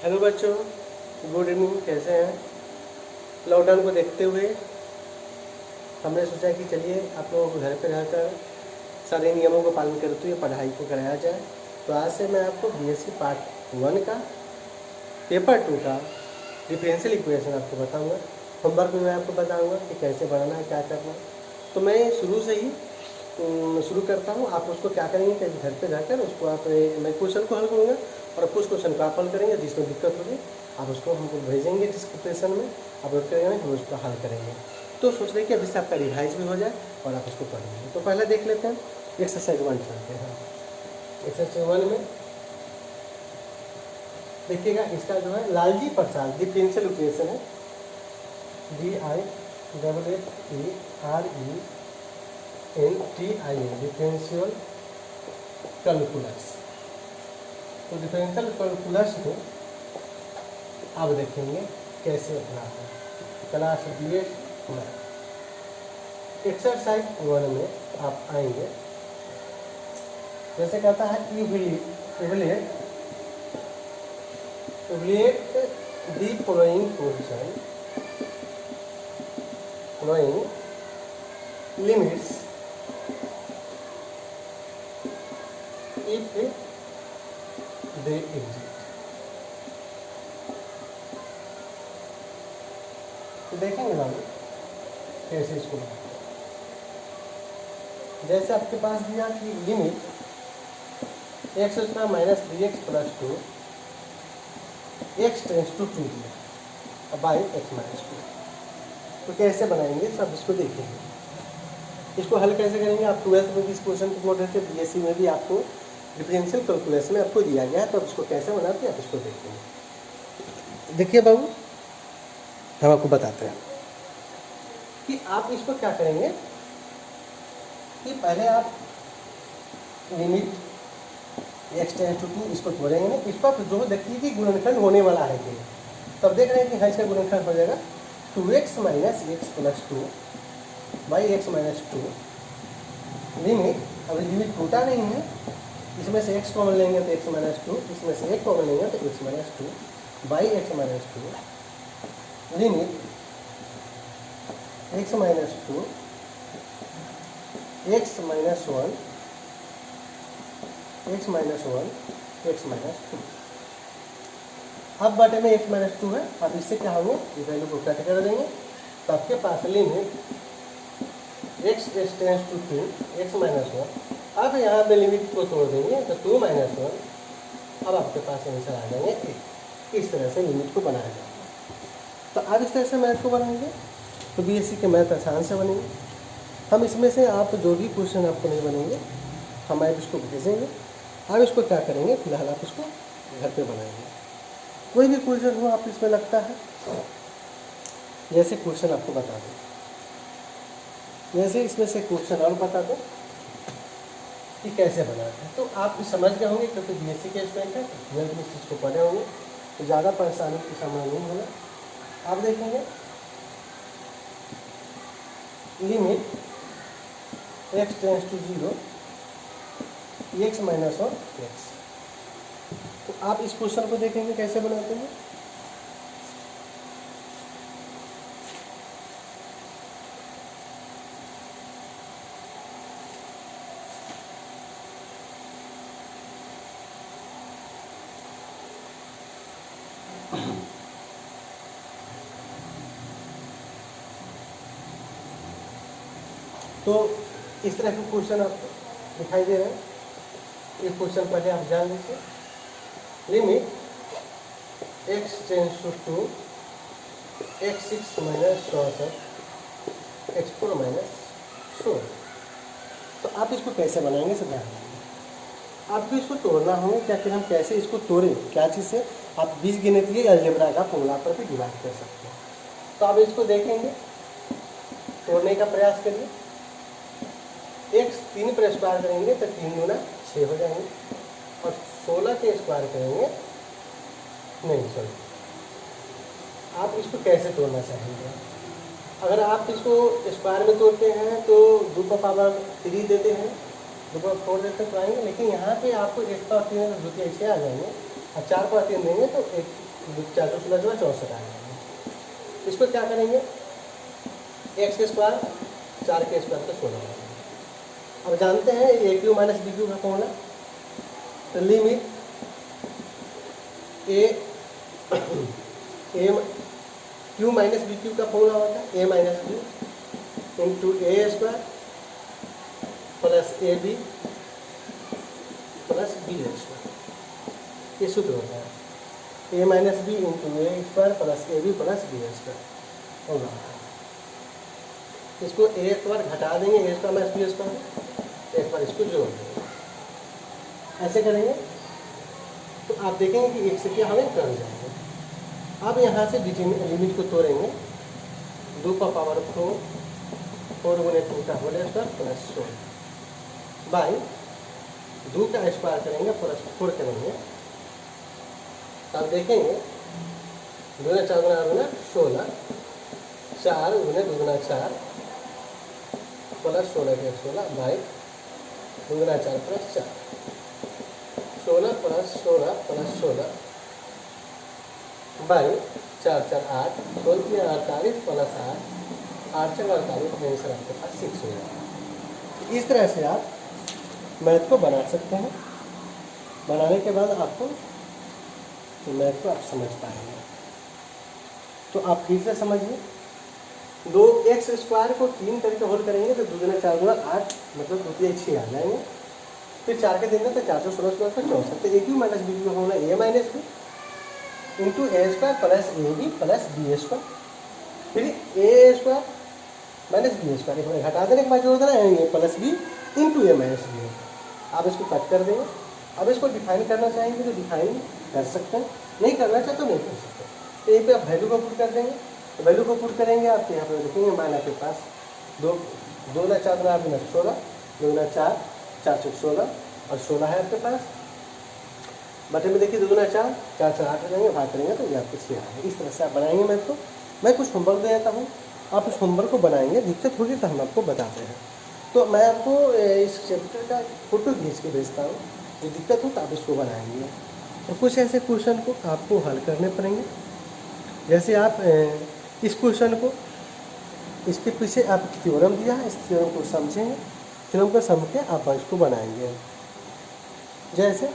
Hello बच्चों, good evening. कैसे हैं? लॉकडाउन को देखते हुए हमने सोचा कि चलिए आप लोगों को घर पर रहकर सारे नियमों को पालन करते हुए पढ़ाई को कराया जाए। तो आज से मैं आपको बीएससी पार्ट 1 का पेपर 2 का डिफरेंशियल इक्वेशन आपको बताऊंगा। होमवर्क में मैं आपको बताऊंगा कि कैसे बनाना है, क्या करना है। तो मैं शुरू से ही शुरू करता हूँ। आप उसको क्या करेंगे कि घर पे जाकर उसको आप मैं क्वेश्चन को हल करूँगा और कुछ क्वेश्चन को आप हल करेंगे। जिसमें दिक्कत होगी आप उसको हमको भेजेंगे डिस्क्रिप्शन में, अपलोड करेंगे, हम उसको हल करेंगे। तो सोच रहे कि अभी से आपका रिवाइज भी हो जाए और आप उसको पढ़ेंगे। तो पहले देख लेते हैं एक्सरसाइज 1 करते हैं। एक्सरसाइज 1 में देखिएगा, इसका जो है लालजी प्रसाद डिफरेंशियल इक्वेशन है, DIEERENTIA डिफरेंशियल कैलकुलस। तो डिफरेंशियल कैलकुलस में आप देखेंगे कैसे अपना है क्लास BS में। एक्सरसाइज 1 में आप आएंगे, जैसे कहता है evaluate the following position, following limits if they exist. तो देखेंगे बाबू कैसे इसको बनाते हैं। जैसे आपके पास दिया कि limit x² - 3x + 2 x tends to 2 दिया बाई x - 2। तो कैसे बनाएंगे सब इसको देखेंगे। इसको हल कैसे करेंगे आप 12th में भी इस क्वेश्चन को बोल रहे थे, BSc में भी आपको डिफरेंशियल कैलकुलस में आपको दिया गया है। तो आप इसको कैसे बनाते हैं आप इसको देखेंगे। देखिए बाबू, हम आपको बताते हैं कि आप इसको क्या करेंगे कि पहले आप लिमिट x टेंड्स टू 2 इसको तोड़ेंगे ना। इस पर जो देखिए कि गुणनखंड होने वाला है कि तब देख रहे हैं कि हाँ इसका गुणनखंड हो जाएगा 2x - x + 2 by x - 2। Limit, अभी लिमिट टूटा नहीं है, इसमें से x कॉमन लेंगे तो x - 2, इसमें से 1 कॉमन लेंगे तो x - 2 by x - 2। Limit x - 2 x - 1 x - 1 x - 2। अब बटे में x - 2 है। अब इससे क्या होंगे, इस वैल्यू को कट कर देंगे तो आपके पास limit x tends to 2 x - 1। अब यहाँ पे लिमिट को तोड़ देंगे तो 2 - 1। अब आपके पास आंसर आ जाएंगे 1। इस तरह से लिमिट को बनाया जाएगा। तो अब इस तरह से मैथ को बनाएंगे तो BSc के मैथ आसान से बनेंगे। हम इसमें से आप जो भी क्वेश्चन आपको नहीं बनेंगे हम आप इसको भेजेंगे। अब इसको क्या करेंगे, फिलहाल आप इसको घर पे बनाएंगे। कोई भी क्वेश्चन हो आप इसमें लगता है, जैसे क्वेश्चन आपको बता दें, जैसे इसमें से क्वेश्चन और बता दो कि कैसे बनाते हैं। तो आप समझ गए होंगे क्योंकि BSc के स्टूडेंट है, 12th में इस चीज़ को पढ़े होंगे तो ज़्यादा परेशानी की सामना नहीं होगा। आप देखेंगे limit x tends to 0 x - 1 x। तो आप इस क्वेश्चन को देखेंगे कैसे बनाते हैं। तो इस तरह के क्वेश्चन आपको दिखाई दे रहे हैं। ये क्वेश्चन पहले आप जान लीजिए। Limit x tends to 2 x6 - 64 x4 - 16। तो आप इसको कैसे बनाएंगे सब ध्यान देंगे। आपको इसको तोड़ना होगा। क्या कि हम कैसे इसको तोड़ें, क्या चीज़ से आप बीजगणितीय अलजेब्रा का फॉर्मूला पर भी डिवाइड कर सकते हैं। तो आप इसको देखेंगे, तोड़ने का प्रयास करिए। x 3 पर स्क्वायर करेंगे तो 3 गुना 6 हो जाएंगे और 16 के स्क्वायर करेंगे, नहीं सॉरी, आप इसको कैसे तोड़ना चाहेंगे। अगर आप इसको स्क्वायर में तोड़ते हैं तो 2 का पावर 3 देते हैं, 2 का 4 देते हैं तो आएंगे। लेकिन यहाँ पे आपको 1 का 3 द्वितीय ऐसे आ जाएंगे और 4 का 3 देंगे तो 4 2 16 जो है 64 आ जाएगा। इसको क्या करेंगे, एक्स के स्क्वायर 4 के स्क्वायर तो 16 आ जाएगा। अब जानते हैं a cube minus b cube का फॉर्मूला, तो limit a cube minus b cube का फॉर्मूला होता है a minus cube into a square plus a b plus b square, ये सूत्र होता है a minus b into a square plus a b plus b square होगा। इसको एक बार घटा देंगे a square minus b square, एक बार इसको जोड़ देंगे, ऐसे करेंगे तो आप देखेंगे कि एक से क्या हमें टर्म जाएंगे। अब यहाँ से लिमिट को तोड़ेंगे, 2 का पावर 4 गुने 2 का होल स्क्वायर प्लस 16 बाई 2 का स्क्वायर करेंगे प्लस 4 करेंगे, आप देखेंगे 2 गुना 4 गुना 8 गुना 16, 4 गुने 2 गुना 4 प्लस 16 के 16 by 2 Guna 4 plus 4, 16 plus 16 plus 16 by 4 4 8 2 3 48 plus 8 8 4 48 में आंसर आपके पास 6 हो जाएगा। इस तरह से आप मैथ को बना सकते हैं। बनाने के बाद आपको मैथ को आप समझ पाएंगे। तो आप फिर से समझिए, 2x स्क्वायर को 3 करके होल करेंगे तो 2 गुना 4 गुना 8 मतलब 2 3 6 आ जाएंगे। फिर 4 के दिन तो 416 स्क्वायर पर 64, तो a cube minus b cube का होना a minus b into a square plus a b plus b square, फिर a square minus b square, एक बार घटा देने के बाद जोड़ देना a plus b into a minus b. आप इसको कट कर देंगे। अब इसको डिफाइन करना चाहेंगे तो डिफाइन कर सकते हैं, नहीं करना चाहते तो नहीं कर सकते। तो यहीं पे आप वैल्यू को पुट कर देंगे, तो वैल्यू को पुट करेंगे आप यहाँ पर देखेंगे मान आपके पास 2 गुना 4 गुना 8 गुना 16, 2 गुना 4 4 चौक 16 और 16 है आपके पास। बटे में देखिए 2 गुना 4 4 4 8 हो जाएंगे, भाग करेंगे तो ये आपको 6 आएगा। इस तरह से आप बनाएंगे मैथ को। मैं कुछ होमवर्क दे देता हूँ, आप उस होमवर्क को बनाएंगे, दिक्कत होगी तो हम आपको बताते हैं। तो मैं आपको इस चैप्टर का फोटो खींच के भेजता हूँ, जो दिक्कत हो तो आप इसको बनाएंगे। तो कुछ ऐसे क्वेश्चन को आपको हल करने पड़ेंगे, जैसे आप इस क्वेश्चन को, इसके पीछे आप थ्योरम दिया है, इस थ्योरम को समझेंगे, थ्योरम को समझ के आप इसको बनाएंगे। जैसे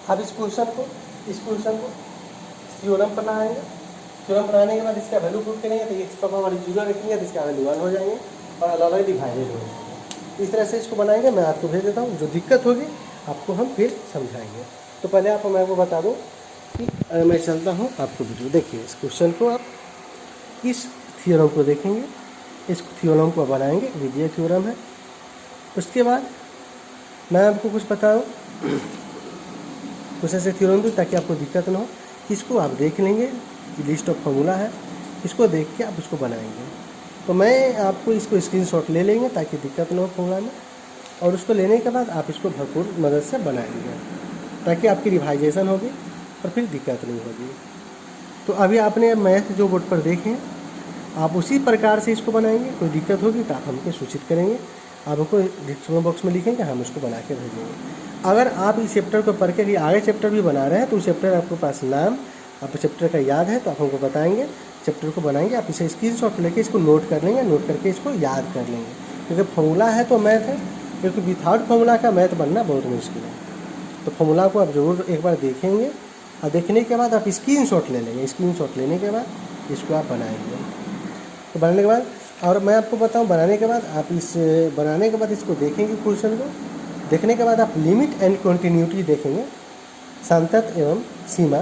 आप इस क्वेश्चन को थ्योरम पर लाएंगे, थ्योरम बनाने के बाद इसका वैल्यू प्रूफ करेंगे तो एक्स का पावर 0 रखेंगे तो इसका वैल्यू 1 हो जाएंगे और अलग डिवाइडेड हो जाएंगे। इस तरह से इसको बनाएंगे। मैं आपको भेज देता हूँ, जो दिक्कत होगी आपको हम फिर समझाएंगे। तो पहले आप मैं आपको बता दूँ कि मैं चलता हूँ आपको वीडियो देखिए। इस क्वेश्चन को आप इस थ्योरम को देखेंगे, इस थ्योरम को बनाएंगे, विधिया थ्योरम है। उसके बाद मैं आपको कुछ बताऊँ, कुछ ऐसे थ्योरम दूँ ताकि आपको दिक्कत ना हो। इसको आप देख लेंगे, लिस्ट ऑफ फार्मूला है, इसको देख के आप उसको बनाएंगे। तो मैं आपको इसको स्क्रीनशॉट ले लेंगे ताकि दिक्कत ना हो फार्मूला में, और उसको लेने के बाद आप इसको भरपूर मदद से बनाएंगे ताकि आपकी रिवाइजेशन होगी और फिर दिक्कत नहीं होगी। तो अभी आपने मैथ जो बोर्ड पर देखें, आप उसी प्रकार से इसको बनाएंगे। कोई दिक्कत होगी तो आप हमको सूचित करेंगे, आप हमको डिस्क्रिप्शन बॉक्स में लिखेंगे, हम उसको बना के भेजेंगे। अगर आप इस चैप्टर को पढ़ के आगे चैप्टर भी बना रहे हैं तो उस चैप्टर आपके पास नाम आपको चैप्टर का याद है तो आप हमको बताएंगे, चैप्टर को बनाएंगे। आप इसे स्क्रीनशॉट लेके इसको नोट कर लेंगे, नोट करके इसको याद कर लेंगे, क्योंकि फॉर्मूला है तो मैथ है, क्योंकि विदाउट फॉर्मूला का मैथ बनना बहुत मुश्किल है। तो फॉर्मूला को आप ज़रूर एक बार देखेंगे और देखने के बाद आप स्क्रीनशॉट ले लेंगे। स्क्रीनशॉट लेने के बाद इसको आप बनाएंगे। तो बनाने के बाद, और मैं आपको बताऊं, बनाने के बाद आप बनाने के बाद इसको देखेंगे, क्वेश्चन को देखने के बाद आप लिमिट एंड कंटिन्यूटी देखेंगे, सांतत एवं सीमा।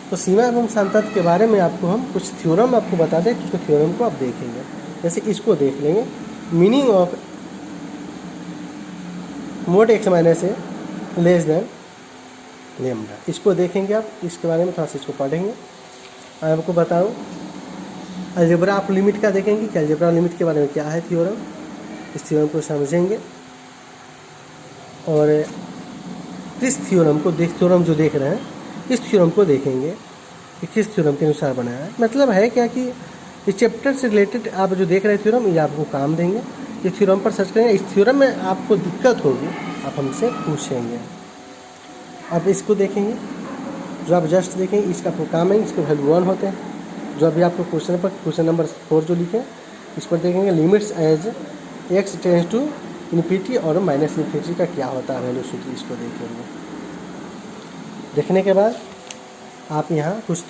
तो सीमा एवं सांतत के बारे में आपको हम कुछ थ्योरम आपको बता दें, उसको थ्योरम को आप देखेंगे। जैसे इसको देख लेंगे, meaning of mode x minus A less than lambda, इसको देखेंगे आप। इसके बारे में थोड़ा सा इसको पढ़ेंगे। आपको बताऊँ अलजेब्रा आप लिमिट का देखेंगे कि अलजेब्रा लिमिट के बारे में क्या है थ्योरम, इस थ्योरम को समझेंगे। और इस थ्योरम को थ्योरम जो देख रहे हैं, इस थ्योरम को देखेंगे कि किस थ्योरम के अनुसार बनाया है। मतलब है क्या कि इस चैप्टर से रिलेटेड आप जो देख रहे हैं थ्योरम, ये आपको काम देंगे। इस थ्योरम पर सर्च करेंगे, इस थ्योरम में आपको दिक्कत होगी आप हमसे पूछेंगे। अब इसको देखेंगे, जो आप जस्ट देखें इसका आपको काम है, इसके वैल्यू 1 होते हैं। जो अभी आपको क्वेश्चन नंबर 4 जो लिखे इस पर देखेंगे limits as x tends to infinity और माइनस इन्फिनिटी का क्या होता है वैल्यू सूत्र, इसको देखेंगे। देखने के बाद आप यहाँ कुछ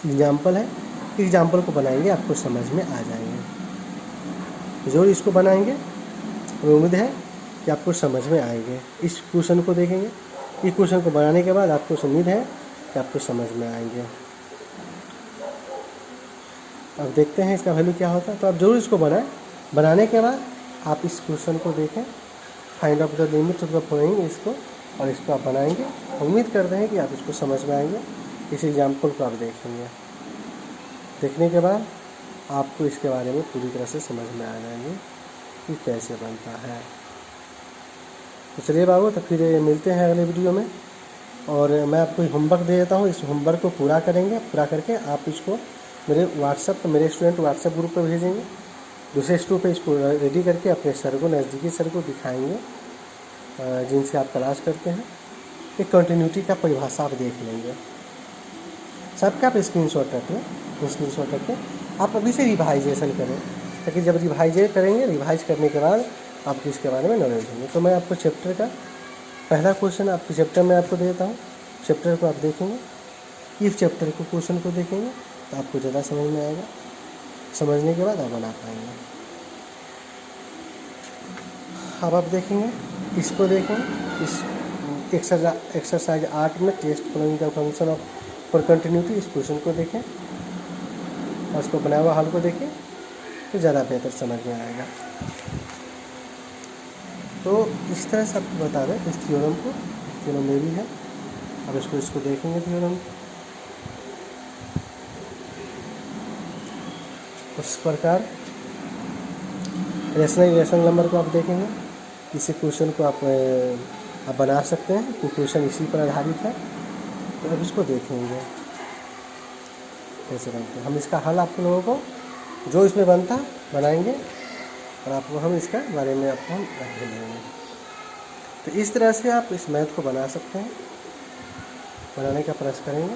एग्जाम्पल है, एग्जाम्पल को बनाएंगे, आपको समझ में आ जाएंगे। जो इसको बनाएंगे हमें उम्मीद है कि आपको समझ में आएंगे। इस क्वेश्चन को देखेंगे, इस क्वेश्चन को बनाने के बाद आपको उम्मीद है कि आपको समझ में आएंगे। अब देखते हैं इसका वैल्यू क्या होता है। तो आप जरूर इसको बनाएं। बनाने के बाद आप इस क्वेश्चन को देखें, find out the limits of the following, इसको और इसको आप बनाएंगे। उम्मीद करते हैं कि आप इसको समझ में आएंगे। इस एग्जाम्पल को आप देखेंगे, देखने के बाद आपको इसके बारे में पूरी तरह से समझ में आ जाएंगे कि कैसे बनता है। तो चलिए बाबू, तो फिर मिलते हैं अगले वीडियो में। और मैं आपको होमवर्क दे देता हूँ, इस होमवर्क को पूरा करेंगे। पूरा करके आप इसको मेरे स्टूडेंट व्हाट्सएप ग्रुप पर भेजेंगे। दूसरे स्टूडेंट पे इसको रेडी करके अपने सर को, नज़दीकी सर को दिखाएंगे जिनसे आप क्लास करते हैं। एक कंटिन्यूटी का परिभाषा आप देख लेंगे। सबका आप स्क्रीनशॉट रखें, स्क्रीनशॉट रखें। आप अभी से रिवाइजेशन करें, ताकि जब रिवाइज करेंगे, रिवाइज करने के बाद आपको इसके बारे में नॉलेज होंगे। तो मैं आपको चैप्टर का पहला क्वेश्चन आपके चैप्टर में आपको देता हूँ। चैप्टर को आप देखेंगे, इस चैप्टर को क्वेश्चन को देखेंगे तो आपको ज़्यादा समझ में आएगा। समझने के बाद आप बना पाएंगे। अब आप देखेंगे, इसको देखेंगे, इस एक्सरसाइज 8 में test following the function of for continuity, इस क्वेश्चन को देखें और इसको बनाया हुआ हल को देखें तो ज़्यादा बेहतर समझ में आएगा। तो इस तरह से आपको बता दें इस थ्योरम को, थ्योरम में भी है। अब इसको देखेंगे थ्योरम। उस प्रकार रेशनल नंबर को आप देखेंगे, इसी क्वेश्चन को आप बना सकते हैं कि क्वेश्चन इसी पर आधारित है। तो अब इसको देखेंगे कैसे बनते हैं। हम इसका हल आप लोगों को जो इसमें बनता बनाएंगे और आपको हम इसका बारे में आपको हम रख देंगे। तो इस तरह से आप इस मैथ को बना सकते हैं, बनाने का प्रयास करेंगे।